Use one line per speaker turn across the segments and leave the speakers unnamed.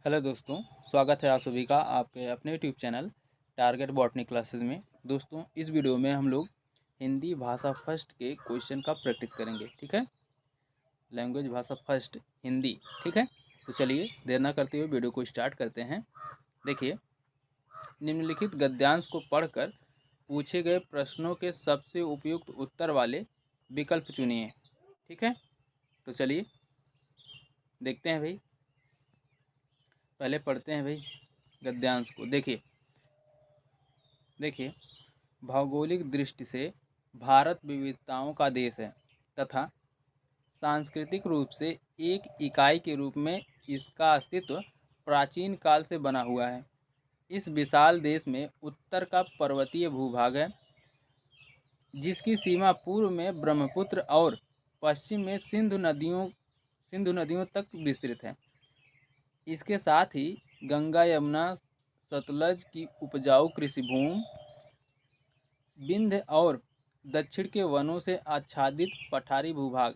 Hello दोस्तों, स्वागत है आप सभी का आपके अपने YouTube channel target botany classes में। दोस्तों, इस वीडियो में हम लोग हिंदी भाषा फर्स्ट के क्वेश्चन का प्रैक्टिस करेंगे। ठीक है, लैंग्वेज भाषा फर्स्ट हिंदी। ठीक है, तो चलिए देर ना करते हुए वीडियो को स्टार्ट करते हैं। देखिए, निम्नलिखित गद्यांश को पढ़कर पूछे गए प्रश्नों के सबसे उपयुक्त उत्तर वाले विकल्प चुनिए। ठीक है, तो चलिए देखते हैं भाई। पहले पढ़ते हैं भाई गद्यांश को। देखिए, भौगोलिक दृष्टि से भारत विविधताओं का देश है तथा सांस्कृतिक रूप से एक इकाई के रूप में इसका अस्तित्व प्राचीन काल से बना हुआ है। इस विशाल देश में उत्तर का पर्वतीय भूभाग है, जिसकी सीमा पूर्व में ब्रह्मपुत्र और पश्चिम में सिंधु नदियों तक विस्तृत है। इसके साथ ही गंगा यमुना सतलज की उपजाऊ कृषि भूमि, विंध्य और दक्षिण के वनों से आच्छादित पठारी भूभाग,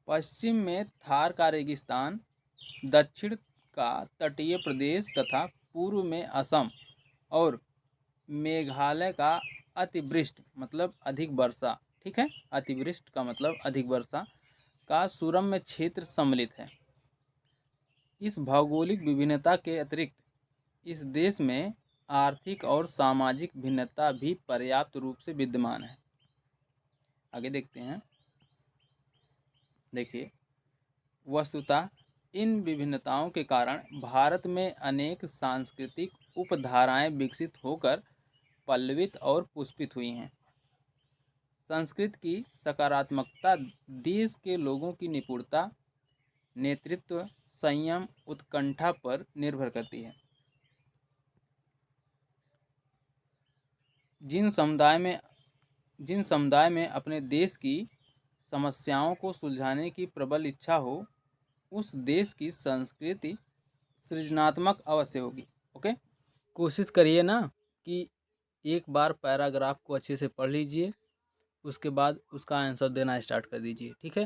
पश्चिम में थार का रेगिस्तान, दक्षिण का तटीय प्रदेश तथा पूर्व में असम और मेघालय का अतिवृष्ट मतलब अधिक वर्षा। ठीक है, अतिवृष्ट का मतलब अधिक वर्षा का सुरम्य क्षेत्र सम्मिलित है। इस भौगोलिक विभिन्नता के अतिरिक्त इस देश में आर्थिक और सामाजिक भिन्नता भी पर्याप्त रूप से विद्यमान है। आगे देखते हैं। देखिए, वस्तुतः इन विभिन्नताओं के कारण भारत में अनेक सांस्कृतिक उपधाराएं विकसित होकर पल्लवित और पुष्पित हुई हैं। संस्कृत की सकारात्मकता देश के लोगों की निपुणता, नेतृत्व, संयम, उत्कंठा पर निर्भर करती है। जिन समुदाय में अपने देश की समस्याओं को सुलझाने की प्रबल इच्छा हो, उस देश की संस्कृति सृजनात्मक अवश्य होगी। ओके, कोशिश करिए ना कि एक बार पैराग्राफ को अच्छे से पढ़ लीजिए, उसके बाद उसका आंसर देना स्टार्ट कर दीजिए। ठीक है,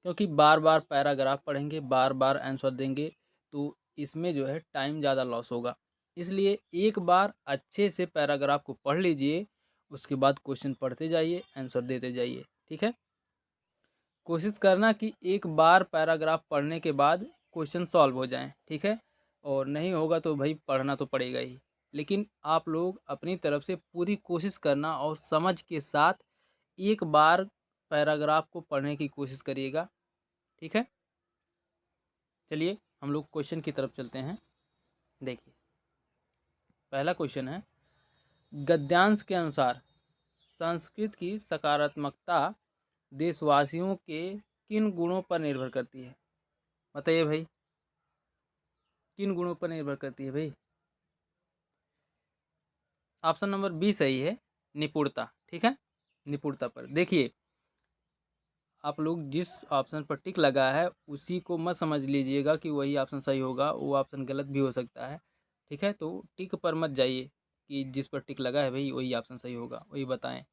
क्योंकि बार बार पैराग्राफ पढ़ेंगे, बार बार आंसर देंगे तो इसमें जो है टाइम ज़्यादा लॉस होगा। इसलिए एक बार अच्छे से पैराग्राफ को पढ़ लीजिए, उसके बाद क्वेश्चन पढ़ते जाइए, आंसर देते जाइए। ठीक है, कोशिश करना कि एक बार पैराग्राफ पढ़ने के बाद क्वेश्चन सॉल्व हो जाएं। ठीक है, और नहीं होगा तो भाई पढ़ना तो पड़ेगा ही, लेकिन आप लोग अपनी तरफ से पूरी कोशिश करना और समझ के साथ एक बार पैराग्राफ को पढ़ने की कोशिश करिएगा। ठीक है, चलिए हम लोग क्वेश्चन की तरफ चलते हैं। देखिए, पहला क्वेश्चन है, गद्यांश के अनुसार संस्कृत की सकारात्मकता देशवासियों के किन गुणों पर निर्भर करती है? बताइए भाई, किन गुणों पर निर्भर करती है भाई? ऑप्शन नंबर बी सही है, निपुणता। ठीक है, निपुणता पर। देखिए, आप लोग जिस ऑप्शन पर टिक लगा है उसी को मत समझ लीजिएगा कि वही ऑप्शन सही होगा, वो ऑप्शन गलत भी हो सकता है। ठीक है, तो टिक पर मत जाइए कि जिस पर टिक लगा है भाई वही ऑप्शन सही होगा, वही बताएं,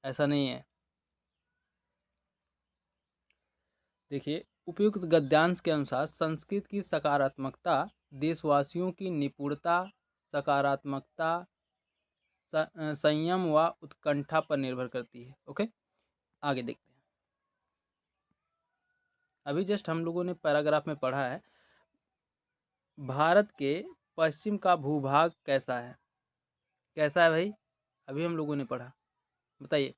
ऐसा नहीं है। देखिए, उपयुक्त गद्यांश के अनुसार संस्कृत की सकारात्मकता देशवासियों की निपुणता, सकारात्मकता, संयम व उत्कंठा पर निर्भर करती है। ओके, आगे देखते हैं। अभी जस्ट हम लोगों ने पैराग्राफ में पढ़ा है, भारत के पश्चिम का भूभाग कैसा है? कैसा है भाई? अभी हम लोगों ने पढ़ा, बताइए।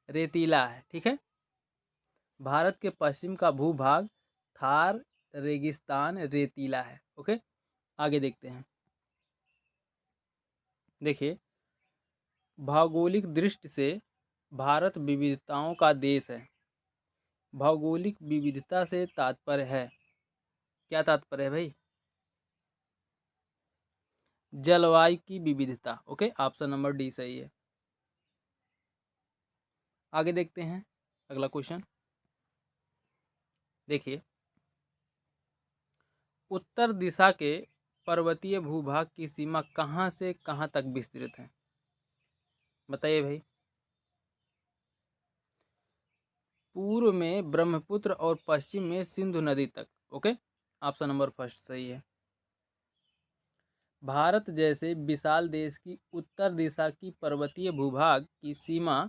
रेतीला है। ठीक है, भारत के पश्चिम का भूभाग थार रेगिस्तान रेतीला है। ओके, आगे देखते हैं। देखिए, भौगोलिक दृष्टि से भारत विविधताओं का देश है। भौगोलिक विविधता से तात्पर्य है, क्या तात्पर्य है भाई? जलवायु की विविधता। ओके, ऑप्शन नंबर डी सही है। आगे देखते हैं अगला क्वेश्चन। देखिए, उत्तर दिशा के पर्वतीय भूभाग की सीमा कहाँ से कहाँ तक विस्तृत है? बताइए भाई। पूर्व में ब्रह्मपुत्र और पश्चिम में सिंधु नदी तक। ओके, ऑप्शन नंबर फर्स्ट सही है। भारत जैसे विशाल देश की उत्तर दिशा की पर्वतीय भूभाग की सीमा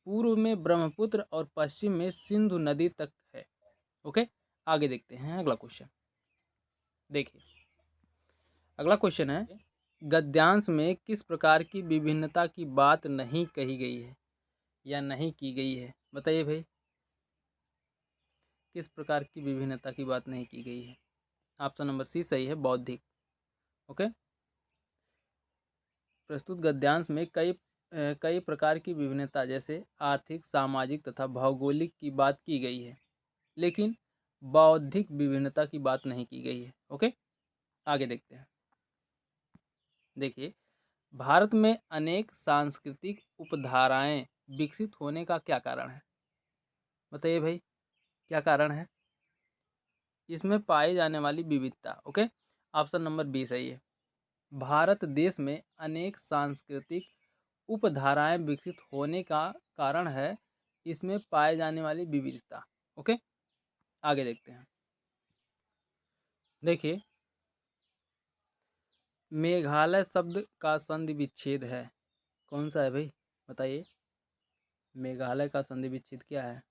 पूर्व में ब्रह्मपुत्र और पश्चिम में सिंधु नदी तक है। ओके, आगे देखते हैं अगला क्वेश्चन। देखिए अगला क्वेश्चन है, गद्यांश में किस प्रकार की विभिन्नता की बात नहीं कही गई है या नहीं की गई है? बताइए भाई, किस प्रकार की विभिन्नता की बात नहीं की गई है? ऑप्शन नंबर सी सही है, बौद्धिक। ओके, प्रस्तुत गद्यांश में कई प्रकार की विभिन्नता जैसे आर्थिक, सामाजिक तथा भौगोलिक की बात की गई है, लेकिन बौद्धिक विभिन्नता की बात नहीं की गई है। ओके, आगे देखते हैं। देखिए, भारत में अनेक सांस्कृतिक उपधाराएं विकसित होने का क्या कारण है? बताइए भाई, क्या कारण है? इसमें पाई जाने वाली विविधता। ओके, ऑप्शन नंबर बी सही है। भारत देश में अनेक सांस्कृतिक उपधाराएं विकसित होने का कारण है इसमें पाए जाने वाली विविधता। ओके, आगे देखते हैं। देखिए, मेघालय शब्द का संधि विच्छेद है, कौन सा है भाई? बताइए, मेघालय का संधि विच्छेद क्या है?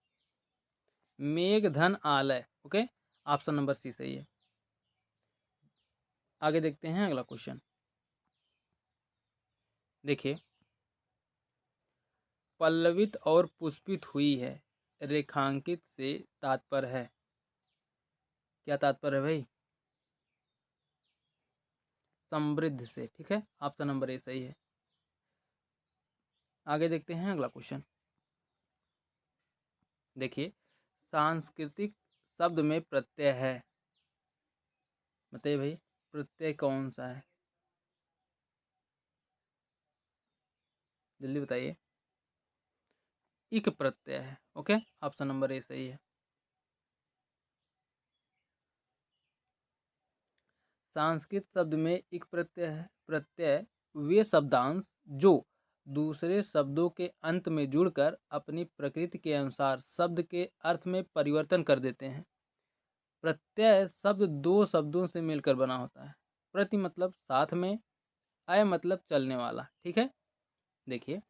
मेघधन आलय। ओके, ऑप्शन नंबर सी सही है। आगे देखते हैं अगला क्वेश्चन। देखिए, पल्लवित और पुष्पित हुई है, रेखांकित से तात्पर्य है, क्या तात्पर्य है भाई? समृद्ध से। ठीक है, ऑप्शन नंबर ए सही है। आगे देखते हैं अगला क्वेश्चन। देखिए, सांस्कृतिक शब्द में प्रत्यय है, बताइए भाई, प्रत्यय कौन सा है? जल्दी बताइए। इक प्रत्यय है। ओके, ऑप्शन नंबर ए सही है। संस्कृत शब्द में इक प्रत्यय है। प्रत्यय वे शब्दांश जो दूसरे शब्दों के अंत में जुड़कर अपनी प्रकृति के अनुसार शब्द के अर्थ में परिवर्तन कर देते हैं। प्रत्यय शब्द दो शब्दों से मिलकर बना होता है। प्रति मतलब साथ में, अय मतलब चलने वाला। ठीक है, देखिए,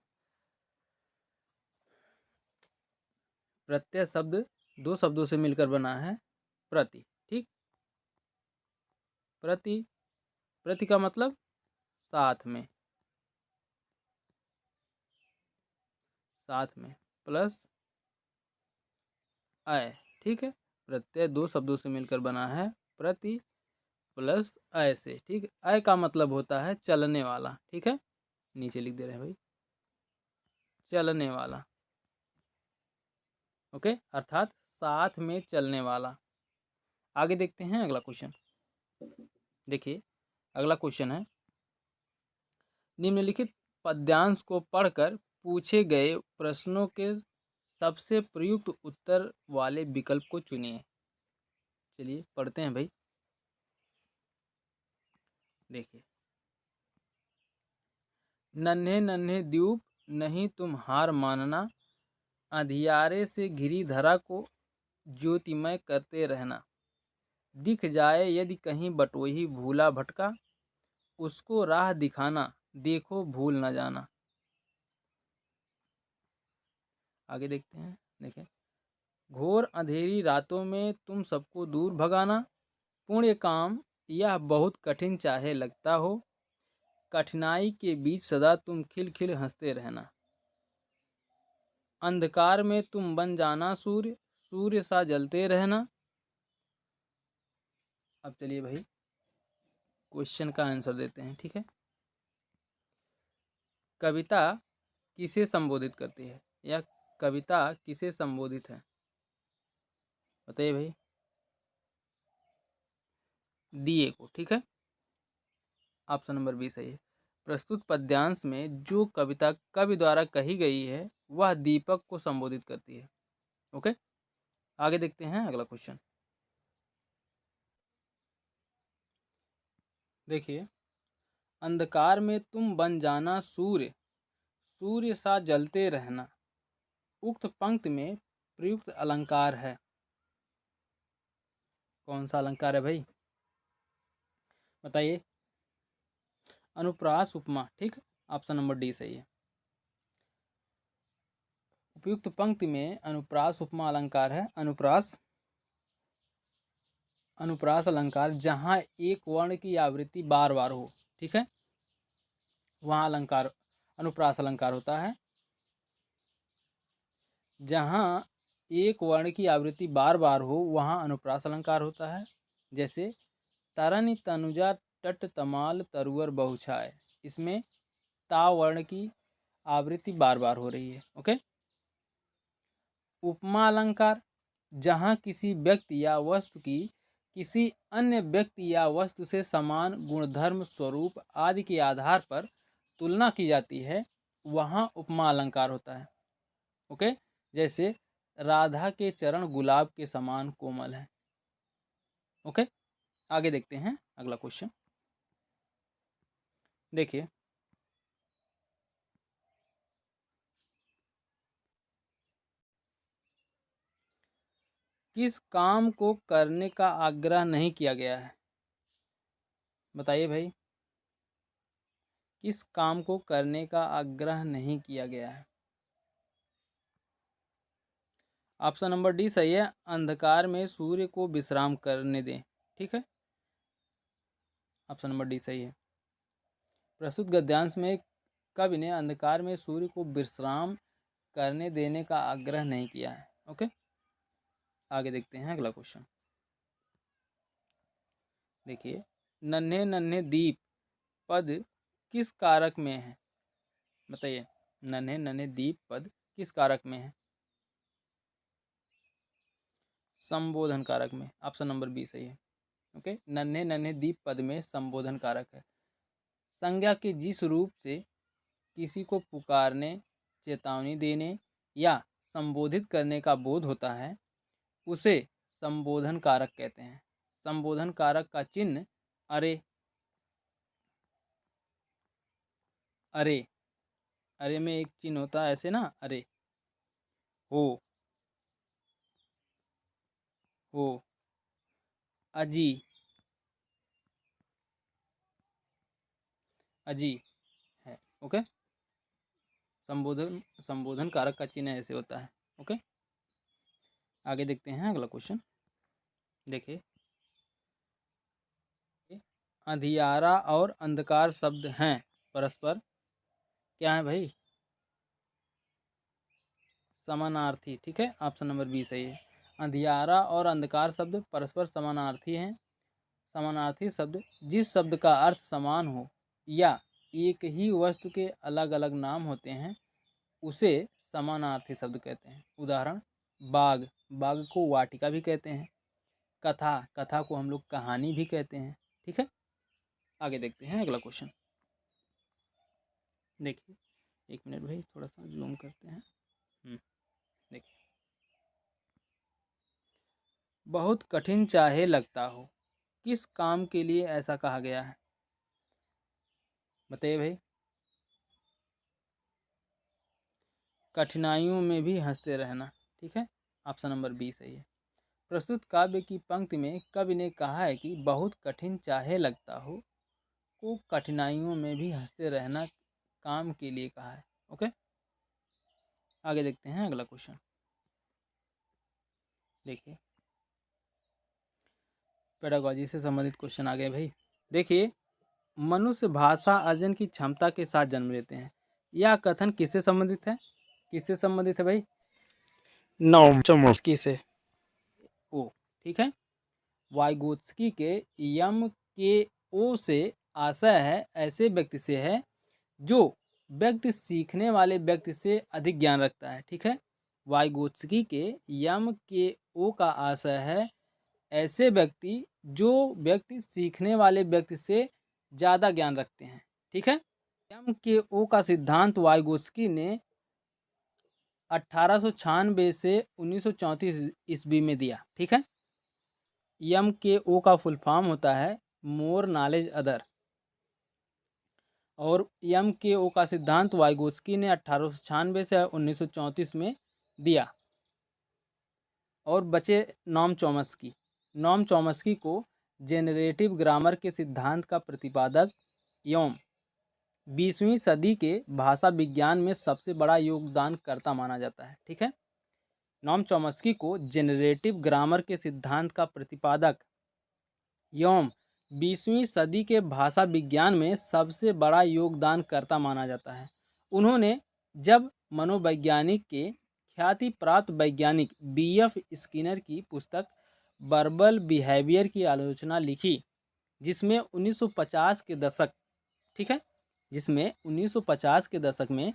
प्रत्यय शब्द दो शब्दों से मिलकर बना है। प्रति, ठीक, प्रति, प्रति का मतलब साथ में, साथ में प्लस अय। ठीक है, प्रत्यय दो शब्दों से मिलकर बना है, प्रति प्लस अय से। ठीक, अय का मतलब होता है चलने वाला। ठीक है, नीचे लिख दे रहे हैं भाई, चलने वाला। ओके, अर्थात साथ में चलने वाला। आगे देखते हैं अगला क्वेश्चन। देखिए, अगला क्वेश्चन है, निम्नलिखित पद्यांश को पढ़कर पूछे गए प्रश्नों के सबसे प्रयुक्त उत्तर वाले विकल्प को चुनिए। चलिए पढ़ते हैं भाई। देखिए, नन्हे नन्हे द्वीप नहीं तुम हार मानना, अंधियारे से घिरी धरा को ज्योतिमय करते रहना, दिख जाए यदि कहीं बटोही भूला भटका, उसको राह दिखाना, देखो भूल न जाना। आगे देखते हैं। देखें, घोर अंधेरी रातों में तुम सबको दूर भगाना, पुण्य काम यह बहुत कठिन चाहे लगता हो, कठिनाई के बीच सदा तुम खिल खिल हंसते रहना, अंधकार में तुम बन जाना सूर्य, सूर्य सा जलते रहना। अब चलिए भाई क्वेश्चन का आंसर देते हैं। ठीक है, कविता किसे संबोधित करती है या कविता किसे संबोधित है? बताइए भाई, दिए को। ठीक है, ऑप्शन नंबर बी सही है। प्रस्तुत पद्यांश में जो कविता कवि द्वारा कही गई है वह दीपक को संबोधित करती है। ओके, आगे देखते हैं अगला क्वेश्चन। देखिए, अंधकार में तुम बन जाना सूर्य, सूर्य सा जलते रहना। उक्त पंक्ति में प्रयुक्त अलंकार है? कौन सा अलंकार है भाई, बताइए। अनुप्रास उपमा, ठीक, ऑप्शन नंबर डी सही है। उपयुक्त पंक्ति में अनुप्रास उपमा अलंकार है। अनुप्रास अलंकार जहाँ एक वर्ण की आवृत्ति बार बार हो, ठीक है, वहाँ अलंकार अनुप्रास अलंकार होता है। जहाँ एक वर्ण की आवृत्ति बार बार हो वहाँ अनुप्रास अलंकार होता है। जैसे तरन तनुजा टट तमाल तरुअर बहुछाय, इसमें ता वर्ण की आवृत्ति बार बार हो रही है। ओके। उपमा अलंकार जहाँ किसी व्यक्ति या वस्तु की किसी अन्य व्यक्ति या वस्तु से समान गुणधर्म, स्वरूप आदि के आधार पर तुलना की जाती है, वहाँ उपमा अलंकार होता है। ओके। जैसे राधा के चरण गुलाब के समान कोमल हैं। ओके, आगे देखते हैं अगला क्वेश्चन। देखिए, किस काम को करने का आग्रह नहीं किया गया है? बताइए भाई, किस काम को करने का आग्रह नहीं किया गया है? ऑप्शन नंबर डी सही है। अंधकार में सूर्य को विश्राम करने दें, ठीक है, ऑप्शन नंबर डी सही है। प्रस्तुत गद्यांश में कवि ने अंधकार में सूर्य को विश्राम करने देने का आग्रह नहीं किया है। ओके, आगे देखते हैं अगला क्वेश्चन। देखिए, नन्हे नन्हे दीप पद किस कारक में है? बताइए, नन्हे नन्हे दीप पद किस कारक में है? संबोधन कारक में, ऑप्शन नंबर बी सही है। ओके, नन्हे नन्हे दीप पद में संबोधन कारक है। संज्ञा के जिस रूप से किसी को पुकारने, चेतावनी देने या संबोधित करने का बोध होता है, उसे संबोधन कारक कहते हैं। संबोधन कारक का चिन्ह अरे, अरे, अरे में एक चिन्ह होता है ऐसे ना, अरे, हो, हो, अजी, अजी है। ओके, संबोधन कारक का चिन्ह ऐसे होता है। ओके, आगे देखते हैं अगला क्वेश्चन। देखिए, अंधियारा और अंधकार शब्द हैं परस्पर क्या है भाई? समानार्थी, ठीक है, ऑप्शन नंबर बी सही है। अंधियारा और अंधकार शब्द परस्पर समानार्थी हैं। समानार्थी शब्द जिस शब्द का अर्थ समान हो या एक ही वस्तु के अलग अलग नाम होते हैं, उसे समानार्थी शब्द कहते हैं। उदाहरण, बाग, बाग को वाटिका भी कहते हैं। कथा, कथा को हम लोग कहानी भी कहते हैं। ठीक है, आगे देखते हैं अगला क्वेश्चन। देखिए, एक मिनट भाई, थोड़ा सा जूम करते हैं। देखिए, बहुत कठिन चाहे लगता हो, किस काम के लिए ऐसा कहा गया है? बताइए भाई। कठिनाइयों में भी हंसते रहना, ठीक है, ऑप्शन नंबर बी सही है। प्रस्तुत काव्य की पंक्ति में कवि ने कहा है कि बहुत कठिन चाहे लगता हो को कठिनाइयों में भी हंसते रहना काम के लिए कहा है। ओके, आगे देखते हैं अगला क्वेश्चन। देखिए, पेडागोजी से संबंधित क्वेश्चन आ गए भाई। देखिए, मनुष्य भाषा अर्जन की क्षमता के साथ जन्म लेते हैं। यह कथन किससे संबंधित है? किससे संबंधित है भाई? नोमचोम्स्की से। ओ, ठीक है, वाइगोत्स्की के यम के ओ से आशय है ऐसे व्यक्ति से है जो व्यक्ति सीखने वाले व्यक्ति से अधिक ज्ञान रखता है। ठीक है, वाइगोत्स्की के यम के ओ का आशय है ऐसे व्यक्ति जो व्यक्ति सीखने वाले व्यक्ति से ज़्यादा ज्ञान रखते हैं। ठीक है, यम के ओ का सिद्धांत वाइगोत्स्की ने 1896 से 1934 ईस्वी में दिया। ठीक है, यम के ओ का फुल फॉर्म होता है मोर नॉलेज अदर, और यम के ओ का सिद्धांत वाइगोत्स्की ने 1896 से 1934 में दिया। और बचे नॉम चॉम्स्की। नॉम चॉम्स्की को जेनरेटिव ग्रामर के सिद्धांत का प्रतिपादक एवं 20वीं सदी के भाषा विज्ञान में सबसे बड़ा योगदानकर्ता माना जाता है। ठीक है, नॉम चॉम्स्की को जेनरेटिव ग्रामर के सिद्धांत का प्रतिपादक एवं 20वीं सदी के भाषा विज्ञान में सबसे बड़ा योगदानकर्ता माना जाता है। उन्होंने जब मनोवैज्ञानिक के ख्याति प्राप्त वैज्ञानिक बीएफ स्किनर की पुस्तक वर्बल बिहेवियर की आलोचना लिखी, जिसमें 1950 के दशक, ठीक है, जिसमें 1950 के दशक में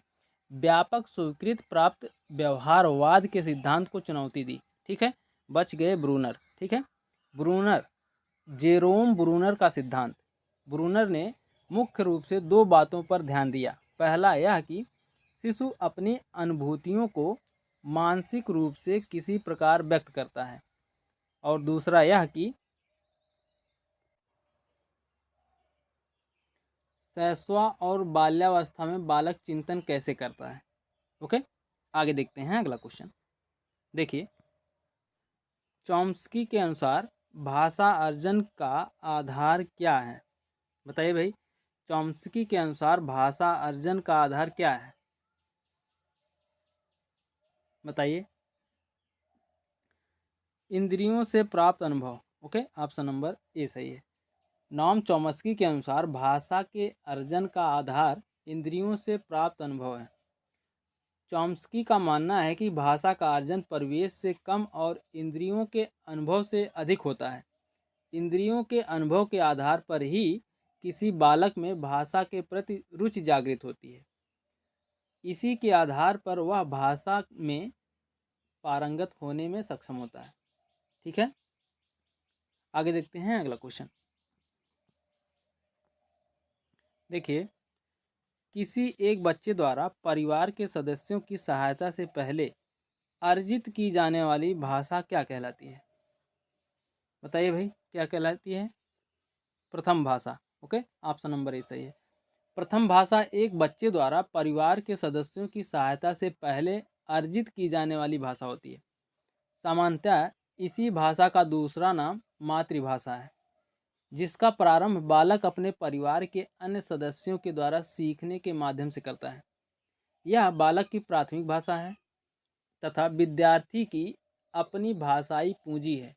व्यापक स्वीकृति प्राप्त व्यवहारवाद के सिद्धांत को चुनौती दी। ठीक है, बच गए ब्रूनर। ठीक है, ब्रूनर, जेरोम ब्रूनर का सिद्धांत। ब्रूनर ने मुख्य रूप से दो बातों पर ध्यान दिया। पहला यह कि शिशु अपनी अनुभूतियों को मानसिक रूप से किसी प्रकार व्यक्त करता है, और दूसरा यह कि शैशवा और बाल्यावस्था में बालक चिंतन कैसे करता है। ओके, आगे देखते हैं अगला क्वेश्चन। देखिए, चॉम्स्की के अनुसार भाषा अर्जन का आधार क्या है? बताइए भाई, चॉम्स्की के अनुसार भाषा अर्जन का आधार क्या है? बताइए। इंद्रियों से प्राप्त अनुभव। ओके, ऑप्शन नंबर ए सही है। नॉम चॉम्स्की के अनुसार भाषा के अर्जन का आधार इंद्रियों से प्राप्त अनुभव है। चॉम्स्की का मानना है कि भाषा का अर्जन परिवेश से कम और इंद्रियों के अनुभव से अधिक होता है। इंद्रियों के अनुभव के आधार पर ही किसी बालक में भाषा के प्रति रुचि जागृत होती है। इसी के आधार पर वह भाषा में पारंगत होने में सक्षम होता है। ठीक है, आगे देखते हैं अगला क्वेश्चन। देखिए, किसी एक बच्चे द्वारा परिवार के सदस्यों की सहायता से पहले अर्जित की जाने वाली भाषा क्या कहलाती है? बताइए भाई, क्या कहलाती है? प्रथम भाषा। ओके, ऑप्शन नंबर ए सही है। प्रथम भाषा एक बच्चे द्वारा परिवार के सदस्यों की सहायता से पहले अर्जित की जाने वाली भाषा होती है। सामान्यतः इसी भाषा का दूसरा नाम मातृभाषा है, जिसका प्रारंभ बालक अपने परिवार के अन्य सदस्यों के द्वारा सीखने के माध्यम से करता है। यह बालक की प्राथमिक भाषा है तथा विद्यार्थी की अपनी भाषाई पूंजी है।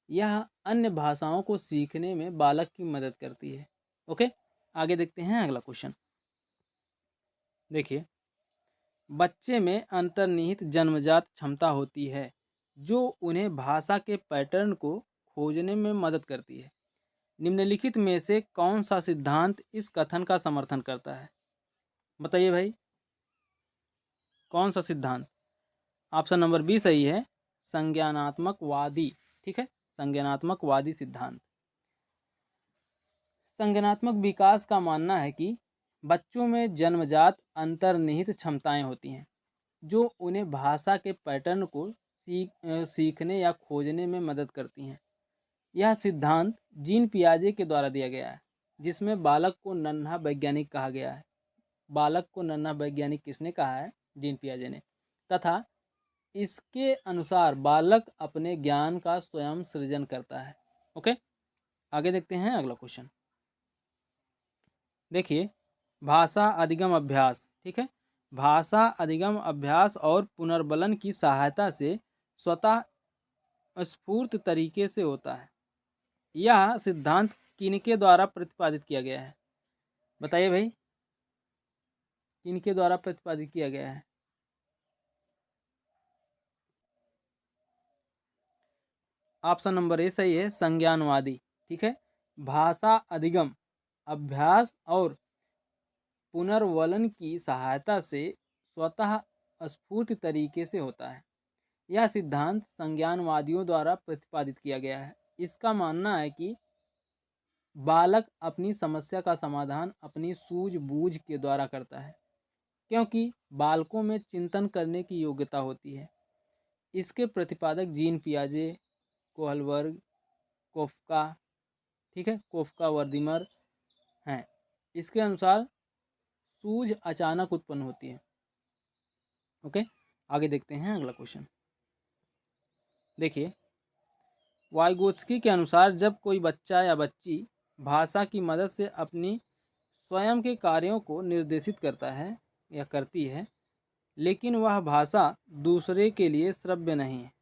यह अन्य भाषाओं को सीखने में बालक की मदद करती है। ओके, आगे देखते हैं अगला क्वेश्चन। देखिए, बच्चे में अंतर्निहित जन्मजात क्षमता होती है जो उन्हें भाषा के पैटर्न को खोजने में मदद करती है। निम्नलिखित में से कौन सा सिद्धांत इस कथन का समर्थन करता है? बताइए भाई, कौन सा सिद्धांत? ऑप्शन नंबर बी सही है, संज्ञानात्मकवादी। ठीक है, संज्ञानात्मकवादी सिद्धांत। संज्ञानात्मक विकास का मानना है कि बच्चों में जन्मजात अंतर्निहित क्षमताएं होती हैं जो उन्हें भाषा के पैटर्न को सीखने या खोजने में मदद करती हैं। यह सिद्धांत जीन पियाजे के द्वारा दिया गया है, जिसमें बालक को नन्हा वैज्ञानिक कहा गया है। बालक को नन्हा वैज्ञानिक किसने कहा है? जीन पियाजे ने। तथा इसके अनुसार बालक अपने ज्ञान का स्वयं सृजन करता है। ओके, आगे देखते हैं अगला क्वेश्चन। देखिए, भाषा अधिगम अभ्यास। ठीक है, भाषा अधिगम अभ्यास और पुनर्बलन की सहायता से स्वतः स्फूर्त तरीके से होता है। यह सिद्धांत किनके द्वारा प्रतिपादित किया गया है? बताइए भाई, किनके द्वारा प्रतिपादित किया गया है? ऑप्शन नंबर ए सही है, संज्ञानवादी। ठीक है, भाषा अधिगम अभ्यास और पुनर्वलन की सहायता से स्वतः स्फूर्त तरीके से होता है। यह सिद्धांत संज्ञानवादियों द्वारा प्रतिपादित किया गया है। इसका मानना है कि बालक अपनी समस्या का समाधान अपनी सूझबूझ के द्वारा करता है, क्योंकि बालकों में चिंतन करने की योग्यता होती है। इसके प्रतिपादक जीन पियाजे, कोहलबर्ग, कोफ्का, ठीक है, कोफ्का वर्दीमर हैं। इसके अनुसार सूझ अचानक उत्पन्न होती है। ओके, आगे देखते हैं अगला क्वेश्चन। देखिए, वाइगोत्स्की के अनुसार जब कोई बच्चा या बच्ची भाषा की मदद से अपनी स्वयं के कार्यों को निर्देशित करता है या करती है, लेकिन वह भाषा दूसरे के लिए श्रव्य नहीं है,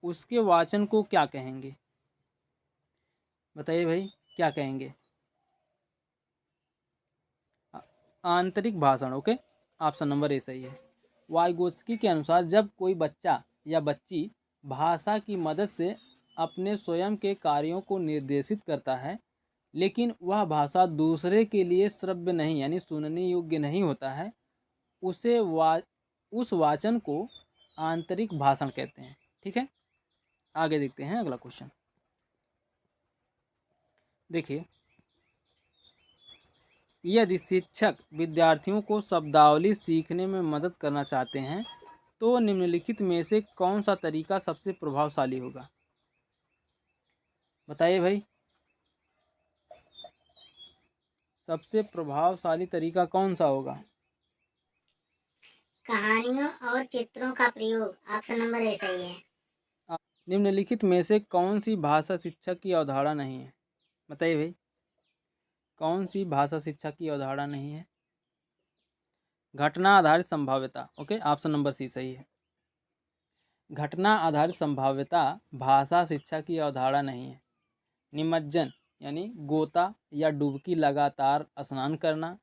उसके वाचन को क्या कहेंगे? बताइए भाई, क्या कहेंगे? आ- आंतरिक भाषण। ओके, ऑप्शन नंबर ए सही है। वाइगोत्स्की के अनुसार जब कोई बच्चा या बच्ची भाषा की मदद से अपने स्वयं के कार्यों को निर्देशित करता है, लेकिन वह भाषा दूसरे के लिए श्रव्य नहीं यानी सुनने योग्य नहीं होता है, उसे उस वाचन को आंतरिक भाषण कहते हैं। ठीक है, आगे देखते हैं अगला क्वेश्चन। देखिए, यदि शिक्षक विद्यार्थियों को शब्दावली सीखने में मदद करना चाहते हैं तो निम्नलिखित में से कौन सा तरीका सबसे प्रभावशाली होगा? बताइए भाई, सबसे प्रभावशाली तरीका कौन सा होगा?
कहानियों और चित्रों का प्रयोग, ऑप्शन नंबर ए सही है।
निम्नलिखित में से कौन सी भाषा शिक्षा की अवधारणा नहीं है? बताइए भाई, कौन सी भाषा शिक्षा की अवधारणा नहीं है? घटना आधारित संभाव्यता। ओके, ऑप्शन नंबर सी सही है। घटना आधारित संभाव्यता भाषा शिक्षा की अवधारणा नहीं है। निमज्जन यानी गोता या डुबकी, लगातार स्नान करना,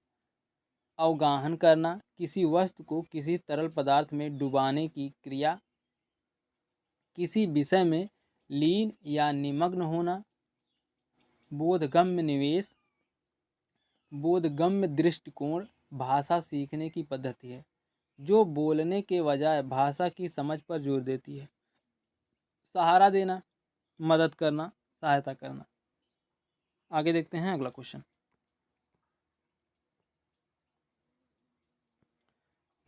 अवगाहन करना, किसी वस्तु को किसी तरल पदार्थ में डुबाने की क्रिया, किसी विषय में लीन या निमग्न होना, बोधगम्य निवेश, बोधगम्य दृष्टिकोण भाषा सीखने की पद्धति है जो बोलने के बजाय भाषा की समझ पर जोर देती है। सहारा देना, मदद करना, सहायता करना। आगे देखते हैं अगला क्वेश्चन।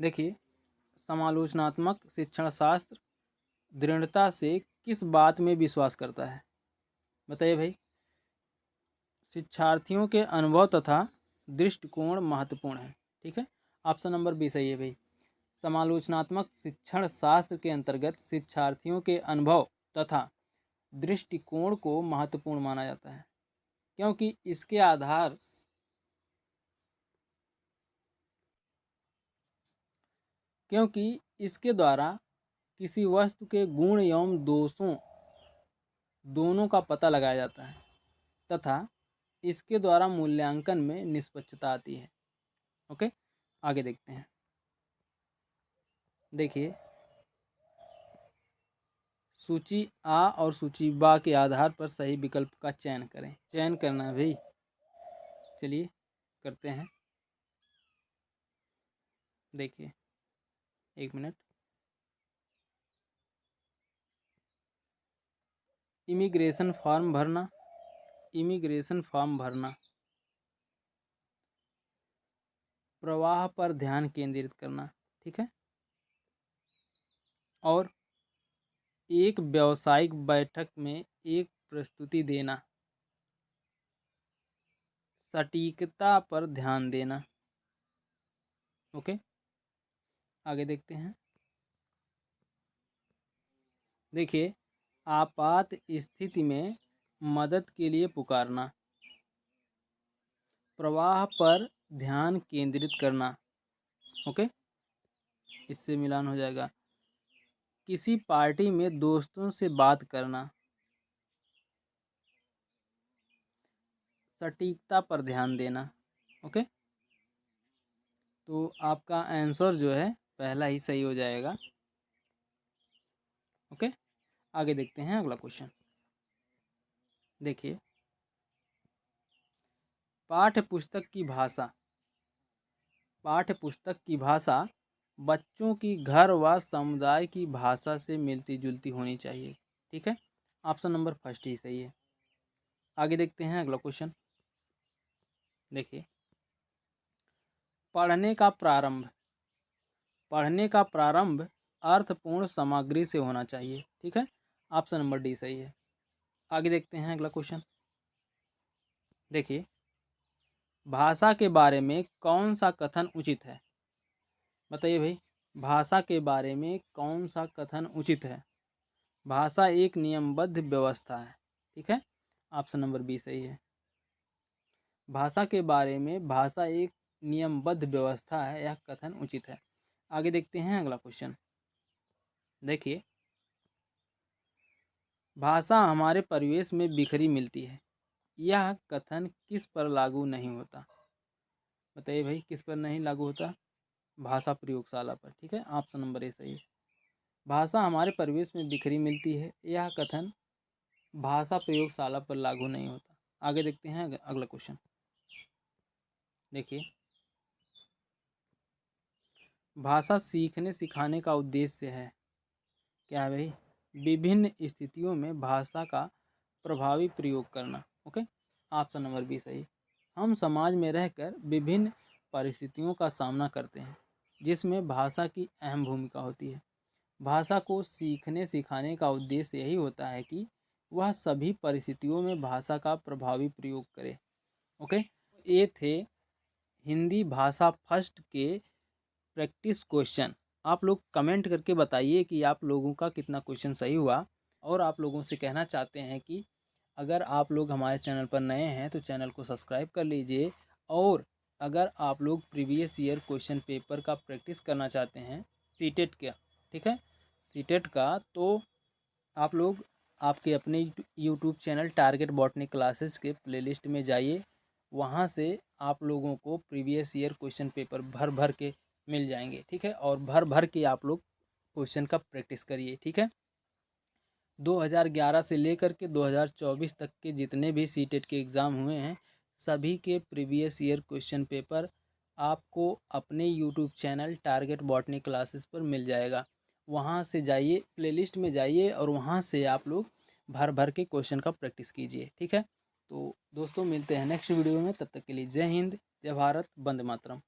देखिए, समालोचनात्मक शिक्षण शास्त्र दृढ़ता से किस बात में विश्वास करता है? बताइए भाई, शिक्षार्थियों के अनुभव तथा दृष्टिकोण महत्वपूर्ण है। ठीक है, ऑप्शन नंबर बी सही है भाई। समालोचनात्मक शिक्षण शास्त्र के अंतर्गत शिक्षार्थियों के अनुभव तथा दृष्टिकोण को महत्वपूर्ण माना जाता है, क्योंकि इसके द्वारा किसी वस्तु के गुण एवं दोषों दोनों का पता लगाया जाता है तथा इसके द्वारा मूल्यांकन में निष्पक्षता आती है। ओके, आगे देखते हैं। देखिए, सूची आ और सूची बा के आधार पर सही विकल्प का चयन करें। चयन करना है भाई, चलिए करते हैं। देखिए, एक मिनट। इमिग्रेशन फॉर्म भरना, इमिग्रेशन फॉर्म भरना, प्रवाह पर ध्यान केंद्रित करना। ठीक है, और एक व्यावसायिक बैठक में एक प्रस्तुति देना, सटीकता पर ध्यान देना। ओके, आगे देखते हैं। देखिए, आपात स्थिति में मदद के लिए पुकारना, प्रवाह पर ध्यान केंद्रित करना। ओके, इससे मिलान हो जाएगा। किसी पार्टी में दोस्तों से बात करना, सटीकता पर ध्यान देना। ओके, तो आपका आंसर जो है पहला ही सही हो जाएगा। ओके, आगे देखते हैं अगला क्वेश्चन। देखिए, पाठ्य पुस्तक की भाषा, पाठ्य पुस्तक की भाषा बच्चों की घर व समुदाय की भाषा से मिलती जुलती होनी चाहिए। ठीक है, ऑप्शन नंबर फर्स्ट ही सही है। आगे देखते हैं अगला क्वेश्चन। देखिए, पढ़ने का प्रारंभ, पढ़ने का प्रारंभ अर्थपूर्ण सामग्री से होना चाहिए। ठीक है, ऑप्शन नंबर डी सही है। आगे देखते हैं अगला क्वेश्चन। देखिए, भाषा के बारे में कौन सा कथन उचित है? बताइए भाई, भाषा के बारे में कौन सा कथन उचित है? भाषा एक नियमबद्ध व्यवस्था है। ठीक है, ऑप्शन नंबर बी सही है। भाषा के बारे में भाषा एक नियमबद्ध व्यवस्था है, यह कथन उचित है। आगे देखते हैं अगला क्वेश्चन। देखिए, भाषा हमारे परिवेश में बिखरी मिलती है, यह कथन किस पर लागू नहीं होता? बताइए भाई, किस पर नहीं लागू होता? भाषा प्रयोगशाला पर। ठीक है, ऑप्शन नंबर ए सही है। भाषा हमारे परिवेश में बिखरी मिलती है, यह कथन भाषा प्रयोगशाला पर लागू नहीं होता। आगे देखते हैं अगला क्वेश्चन। देखिए, भाषा सीखने सिखाने का उद्देश्य है। क्या है भाई? विभिन्न स्थितियों में भाषा का प्रभावी प्रयोग करना। ओके, ऑप्शन नंबर बी सही। हम समाज में रहकर विभिन्न परिस्थितियों का सामना करते हैं, जिसमें भाषा की अहम भूमिका होती है। भाषा को सीखने सिखाने का उद्देश्य यही होता है कि वह सभी परिस्थितियों में भाषा का प्रभावी प्रयोग करे। ओके, ये थे हिंदी भाषा फर्स्ट के प्रैक्टिस क्वेश्चन। आप लोग कमेंट करके बताइए कि आप लोगों का कितना क्वेश्चन सही हुआ। और आप लोगों से कहना चाहते हैं कि अगर आप लोग हमारे चैनल पर नए हैं तो चैनल को सब्सक्राइब कर लीजिए। और अगर आप लोग प्रीवियस ईयर क्वेश्चन पेपर का प्रैक्टिस करना चाहते हैं सीटेट का, ठीक है, सीटेट का, तो आप लोग आपके अपने YouTube channel target botany classes के प्लेलिस्ट में जाइए। वहाँ से आप लोगों को प्रीवियस ईयर क्वेश्चन पेपर भर भर के मिल जाएंगे। ठीक है, और भर भर के आप लोग क्वेश्चन का प्रैक्टिस करिए। ठीक है, 2011 से लेकर के 2024 तक के जितने भी सीटेट के एग्ज़ाम हुए हैं, सभी के प्रीवियस ईयर क्वेश्चन पेपर आपको अपने YouTube channel target botany classes पर मिल जाएगा। वहाँ से जाइए, प्लेलिस्ट में जाइए और वहाँ से आप लोग भर भर के क्वेश्चन का प्रैक्टिस कीजिए। ठीक है, तो दोस्तों मिलते हैं नेक्स्ट वीडियो में। तब तक के लिए जय हिंद, जय भारत, वंदे मातरम।